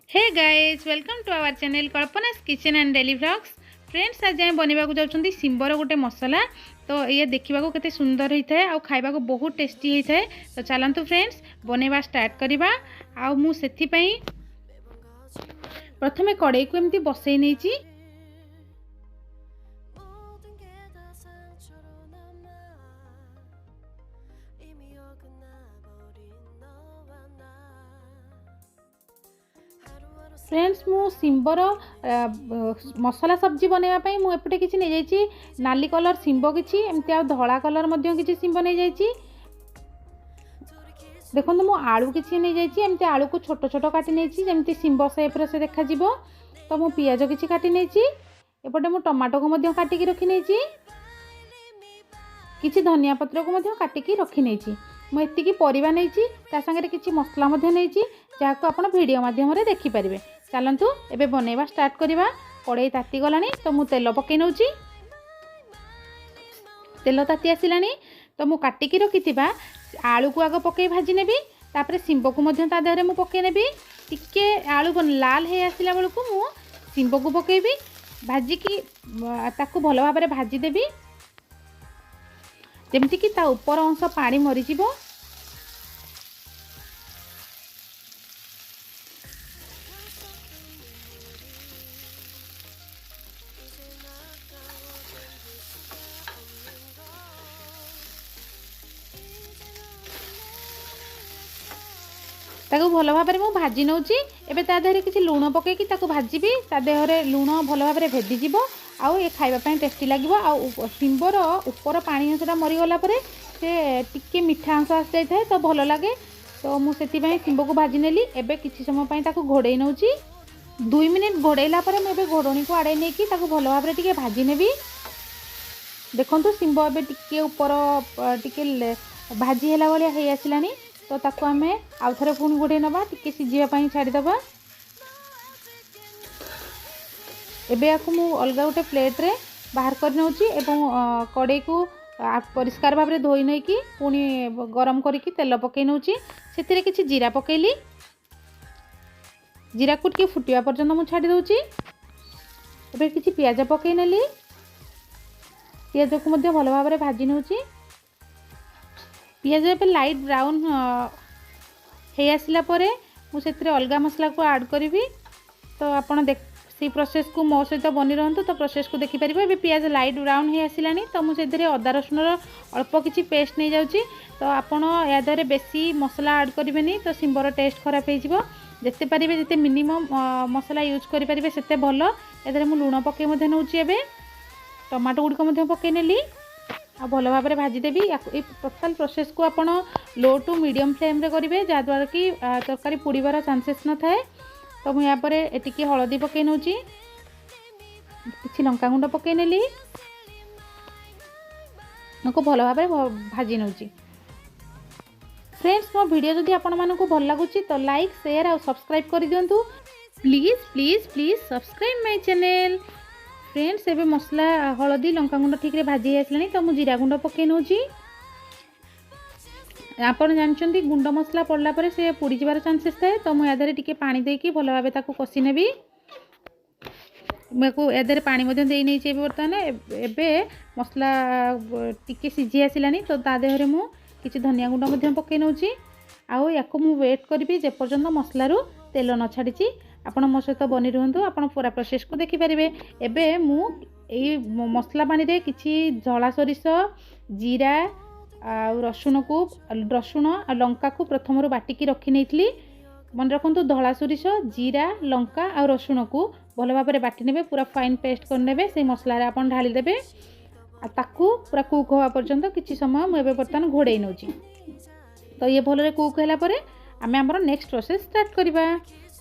Hey guys welcome to our channel Kalpana's kitchen and daily vlogs. Friends आज आम बनवाक जाऊँगी सिंबर गोटे मसला। तो ये देखा केते सुंदर होता है और खाइबा बहुत टेस्टी होता है। तो चलतु फ्रेंड्स बनवा स्टार्ट करवा। मुझे प्रथमे कड़ाई को एमती बसई नहीं। फ्रेंड्स मु सिंबर मसला सब्जी बनवाई मुझे किसी नहीं जाइए नाली कलर सिंब किसी एमती आ धला कलर किसी सिंब नहीं जाइए। देखो मु आलू किसी नहीं जाइए एमती आलू को छोट छोट काटी नहीं जमी सिंब सेप्रे से देखा। तो मु पियाज किसी काटी नहीं एपटे मु टमाटो को काटिकी रखी नहीं किसी धनिया पत्र को काटिकी रखी नहीं मुझे परिवा नहीं सागर किसी मसला नहीं जहाँ को आप वीडियो माध्यम देखिपारे। चलतु एबे बनवा स्टार्ट करवा। कड़ाई ताती गला तो मु तेल पकई नौ तेल ताती आसला तो मु काटिकी रखी आलू को आग पकई भाजी नेबी तापर सिंब को ता देहरे मु पकई नेबी टिके आलू लाल हे आसला बेलू मु सिंब को पकेबी भाजिकी ताकू भल भाव भाजी देबी जमती कि ता ऊपर अंश पानी मरीज। ताकू भल भाव में भाजी नौ एबे ता देहरे किसी लुण पकईकी ताकू भाजीबी ता देहरे लुण भल भाव में भेदीज आउ ये खाइबा टेस्टी लगे। आउ सिंबर ऊपर पानी अंशटा मरीगला से टिके मीठा अंश आसी जाए तो भल लगे। तो मुझे सिंब को भाजी नेली एबे किसी समय ताकू घोड़े नौ 2 मिनिट घोड़ेला मुझे घोड़णी को आड़े नहीं ताकू भल भाव में भाजी नेबी। देखो सिंब एबे टिके ऊपर टिके भाजी है भाया हो आसलानी तो ताकू आम आउ थे पुणी घोड़े नवा टिके सीझापी छाड़ीदबा। एबे याकू मु अलग गोटे प्लेट रे बाहर कर नौची एवं कड़ाई को परिष्कार भाव में धोई नहीं कि पुणी गरम करके तेल पकई नौची से किसी जीरा पकेली जीरा को टिके फुटिया पर्यंत मु छाड़ी दउची। एबे किसी पियाज पकई नेली पियाज को मध्य भल भाव में भाजी नौची पियाज पे लाइट ब्राउन हो आसला मुझे अलग मसला को ऐड करी। तो आपड़ देख सी प्रोसेस को मो सहित बनी रहतु तो प्रोसेस को देखिपर। ए पियाज लाइट ब्राउन हो आसलानी तो मुझे अदा रसुण अल्प किसी पेस्ट नहीं जाऊँगी। तो आपड़ या देहरे बेसी मसला ऐड करेंगे तो सिंबर टेस्ट खराब हो जिते पारे जिते मिनिमम मसला यूज करेंगे से भल। या मुझे लुण पकई नौ टमाटो गुड़िक पकई नेली आ भल भाव में भाजीदेवी। ये टोटाल प्रोसेस को आप लो टू मीडियम फ्लेम रे करेंगे जहाँद्वारा कि तरकारी पोड़ार चांसेस न थाए। तो मुझे यहाँ पर हलदी पकई नौ कि लंका गुंड पकई नेली को भल भाव में भाजी नौ। फ्रेंड्स मो वीडियो जदि आपण मानकु भल लगुच तो लाइक शेयर और सब्सक्राइब कर दिंतु please please please subscribe my channel. Friends एबे मसला हलदी लंका गुंड ठीक रे भाजी आसलानी तो मुझे जीरा गुंड पकई नौ। आप जानते गुंड मसला पड़ला पर से पोड़ी जबार चांसेस थाए तो मुझे यादे टिके पानी देकी भल भाव ताकू कषि नेबी। मुझे पानी नहीं बर्तमान एबे मसला टिके सीझी आसलानी तो ता देहरे मु किसी धनिया गुंड पकई नौ आउ या वेट करी जेपर्यंत मसलू तेल न छाड़ी। आपण मो सहित बनी रुहतु आप पूरा प्रोसेस को देखिपारे। एबे मु एई मसला पानी रे किसी धला सोरिष जीरा आ रसुण को रसुण आ लंका को प्रथम बाटिकी रखी नहीं मन रखु धला सोरिष जीरा लंका आ रसुण को भल भाव में बाटी ने पूरा फाइन पेस्ट करने से मसला आप ढाली देवे ताकू पूरा कुक हवा पर्यंत किसी समय मुझे बर्तमान घोड़े नौ। तो ये भल कुक है आम आम नेक्स्ट प्रोसेस स्टार्ट करवा।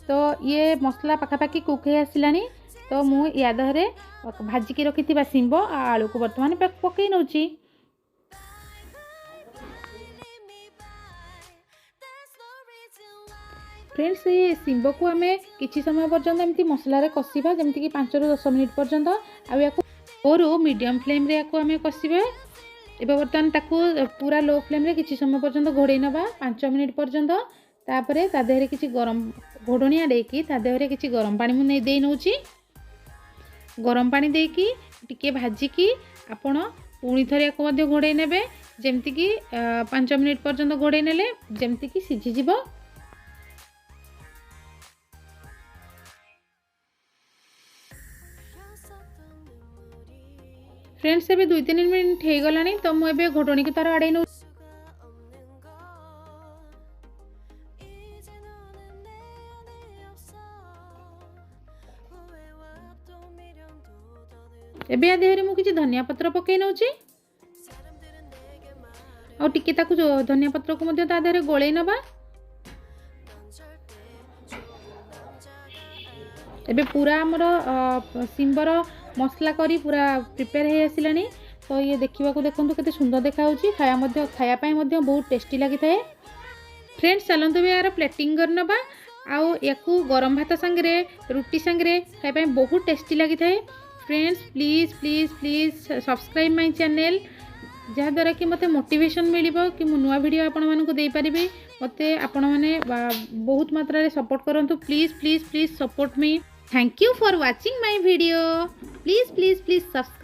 तो ये मसला पखापाखि कुक हो आसलानी तो मु या देहरे भाजिकी रखी सिंब आलू को बर्तमान पकई नौ। फ्रेंड्स ये सिंब को आम किसी समय पर्यंत एमती मसलार कषा जमीक कि 5 ରୁ 10 मिनिट पर्यंत आउ मीडियम फ्लेम रे आम कषा। ए बर्तमान ताकू पूरा लो फ्लेम रे किसी समय पर्यंत घोड़े नवा 5 मिनिट पर्यंत तापर ता देहरे किसी गरम घोड़णी आड़ेकी ता देहरे किसी गरम पानी मुझे दे नौची। गरम पानी देकी टिके भाजिकी आपण पुणी थरे को मध्य घोड़े नेबे जेमती कि 5 मिनिट पर्यंत घोड़े नेले जेमती कि सिझी जिवो। फ्रेंड्स एबे 2-3 मिनिट हो गलानी तो मुझे घोड़णी को तार आड़े नौ। एबे आ देहरे मु किछि धनिया पत्र पकई नौची और टिके ताकू धनिया पत्र को मध्य ता देहरे गोळेई नबा। एबे पूरा हमर सिंबर मसला करी पूरा प्रिपेयर हे आसिलानी। तो ये देखा देखो केते सुंदर देखा होची खाया पाई मध्य बहुत टेस्टी लगी थाए। फ्रेंड्स चलते भी यार प्लेटिंग कर नबा आउ याकू गरम भात संगे रुटी संगे खाया पाई बहुत टेस्टी लगी थाए। Friends please please please subscribe my channel जहाँद्वारा कि मते मोटिवेशन मिलिबो कि मु नुआ वीडियो आपण मानकु देई परिबे। मते आपण माने बहुत मात्रा रे सपोर्ट करंतु। Please please please support me. Thank you for watching my video. Please please please subscribe.